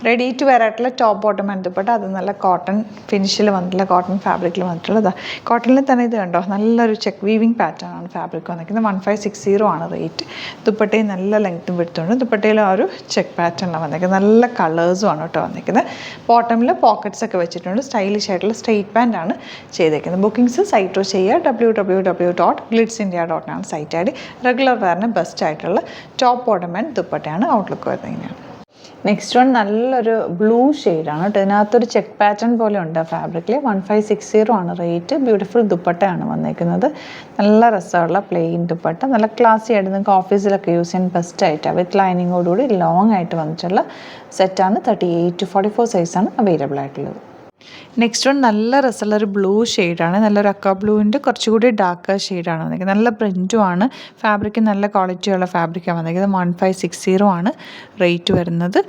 Ready to wear ആയിട്ടുള്ള top bottom and dupatta. അത് നല്ല കോട്ടൺ ഫിനിഷിൽ വന്നിട്ടുള്ള കോട്ടൺ ഫാബ്രിക്കിൽ വന്നിട്ടുള്ളത്. കോട്ടണിൽ തന്നെ ഇത് കണ്ടോ, നല്ലൊരു ചെക്ക് വീവിങ് പാറ്റേൺ ആണ് ഫാബ്രിക് വന്നിരിക്കുന്നത്. 1560 ആണ് റേറ്റ്. ദുപ്പട്ടയും നല്ല ലെങ്ത്തും വിടുത്തുണ്ട്. ദുപ്പട്ടയിൽ ആ ഒരു ചെക്ക് പാറ്റേണിലാണ് വന്നിരിക്കുന്നത്. നല്ല കളേഴ്സും ആണ് കേട്ടോ വന്നിരിക്കുന്നത്. ബോട്ടമിൽ പോക്കറ്റ്സ് ഒക്കെ വെച്ചിട്ടുണ്ട്. സ്റ്റൈലിഷ് ആയിട്ടുള്ള സ്ട്രെയിറ്റ് പാൻ്റ് ആണ് ചെയ്തേക്കുന്നത്. ബുക്കിംഗ്സ് സൈറ്റ് ചെയ്യുക. www.glitzindia.com സൈറ്റ് ഐ ഡി. റെഗുലർ വെയറിന് ബെസ്റ്റ് ആയിട്ടുള്ള ടോപ്പ് ബോട്ടം ആൻഡ് ദുപ്പട്ടയാണ്. ഔട്ട്ലുക്ക് വരുന്നത് ഇങ്ങനെയാണ്. നെക്സ്റ്റ് വൺ നല്ലൊരു ബ്ലൂ ഷെയ്ഡാണ് കേട്ടോ. ഇതിനകത്തൊരു ചെക്ക് പാറ്റേൺ പോലെ ഉണ്ട് ഫാബ്രിക്കിൽ. 1560 ആണ് റേറ്റ്. ബ്യൂട്ടിഫുൾ ദുപ്പട്ടയാണ് വന്നേക്കുന്നത്. നല്ല രസമുള്ള പ്ലെയിൻ ദുപ്പട്ട. നല്ല ക്ലാസി ആയിട്ട് നിങ്ങൾക്ക് ഓഫീസിലൊക്കെ യൂസ് ചെയ്യാൻ ബെസ്റ്റ് ആയിട്ടാണ്. വിത്ത് ലൈനിങ്ങോടുകൂടി ലോങ് ആയിട്ട് വന്നിട്ടുള്ള സെറ്റാണ്. 38 to 44 സൈസാണ് അവൈലബിൾ ആയിട്ടുള്ളത്. നെക്സ്റ്റ് വൺ നല്ല രസമുള്ളൊരു ബ്ലൂ ഷെയ്ഡാണ്. നല്ലൊരു അക്ക ബ്ലൂവിൻ്റെ കുറച്ചുകൂടി ഡാർക്ക് ഷെയ്ഡാണ് വന്നിരിക്കുന്നത്. നല്ല പ്രിൻറ്റും ആണ്. ഫാബ്രിക്ക് നല്ല ക്വാളിറ്റിയുള്ള ഫാബ്രിക്കാണ് വന്നിരിക്കുന്നത്. 1560 ആണ് റേറ്റ് വരുന്നത്.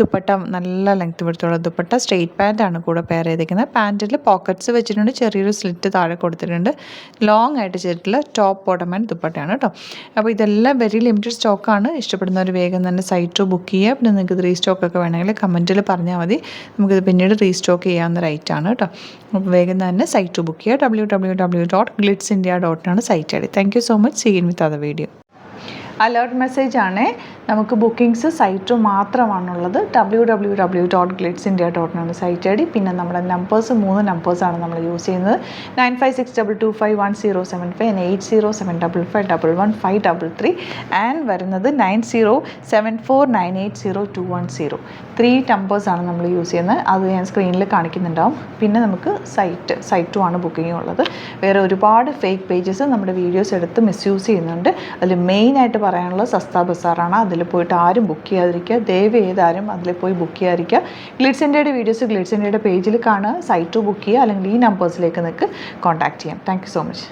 ദുപ്പട്ട നല്ല ലെങ്ത് എടുത്തുള്ള ദുപ്പട്ട. സ്ട്രെയിറ്റ് പാൻ്റാണ് കൂടെ പെയർ ചെയ്തിരിക്കുന്നത്. പാൻറ്റിൽ പോക്കറ്റ്സ് വെച്ചിട്ടുണ്ട്. ചെറിയൊരു സ്ലിറ്റ് താഴെ കൊടുത്തിട്ടുണ്ട്. ലോങ് ആയിട്ട് ചെയ്തിട്ടുള്ള ടോപ്പ് ബോട്ടം ആൻഡ് ദുപ്പട്ടയാണ് കേട്ടോ. അപ്പോൾ ഇതെല്ലാം വെരി ലിമിറ്റഡ് സ്റ്റോക്കാണ്. ഇഷ്ടപ്പെടുന്നവർ വേഗം തന്നെ സൈറ്റ് ബുക്ക് ചെയ്യുക. പിന്നെ നിങ്ങൾക്ക് ഇത് റീസ്റ്റോക്കൊക്കെ വേണമെങ്കിൽ കമൻറ്റിൽ പറഞ്ഞാൽ മതി. നമുക്കിത് പിന്നീട് റീസ്റ്റോക്ക് ചെയ്യാവുന്ന റൈറ്റ് ആണ് കേട്ടോ. അപ്പോൾ വേഗം തന്നെ സൈറ്റ് ബുക്ക് ചെയ്യുക. www.glitzindia.com site I D. Thank you so much. See in with other video. Alert message ആണ്. നമുക്ക് ബുക്കിംഗ്സ് സൈറ്റ് മാത്രമാണുള്ളത്. www.glitzindia.com site I D. പിന്നെ നമ്മുടെ നമ്പേഴ്സ് 3 നമ്പേഴ്സാണ് നമ്മൾ യൂസ് ചെയ്യുന്നത്. 9562251075 and 8075551533 ആൻഡ് വരുന്നത് 9074980210. 3 നമ്പേഴ്സാണ് നമ്മൾ യൂസ് ചെയ്യുന്നത്. അത് ഞാൻ സ്ക്രീനിൽ കാണിക്കുന്നുണ്ടാവും. പിന്നെ നമുക്ക് സൈറ്റും ആണ് ബുക്കിംഗ് ഉള്ളത്. വേറെ ഒരുപാട് ഫേക്ക് പേജസ് നമ്മുടെ വീഡിയോസ് എടുത്ത് മിസ്യൂസ് ചെയ്യുന്നുണ്ട്. അതിൽ മെയിനായിട്ട് പറയാനുള്ളത് സസ്ത ബസാറാണ്. അതിൽ പോയിട്ട് ആരും ബുക്ക് ചെയ്യാതിരിക്കുക. ദയവ് ചെയ്താരും അതിൽ പോയി ബുക്ക് ചെയ്യാതിരിക്കുക. ഗ്ലിറ്റ്സ് ഇന്ത്യയുടെ വീഡിയോസ് ഗ്ലിറ്റ്സ് ഇന്ത്യയുടെ പേജിൽ കാണുക. സൈറ്റ് ബുക്ക് ചെയ്യുക. അല്ലെങ്കിൽ ഈ നമ്പേഴ്സിലേക്ക് നിങ്ങൾക്ക് കോൺടാക്ട് ചെയ്യാം. Thank you so much.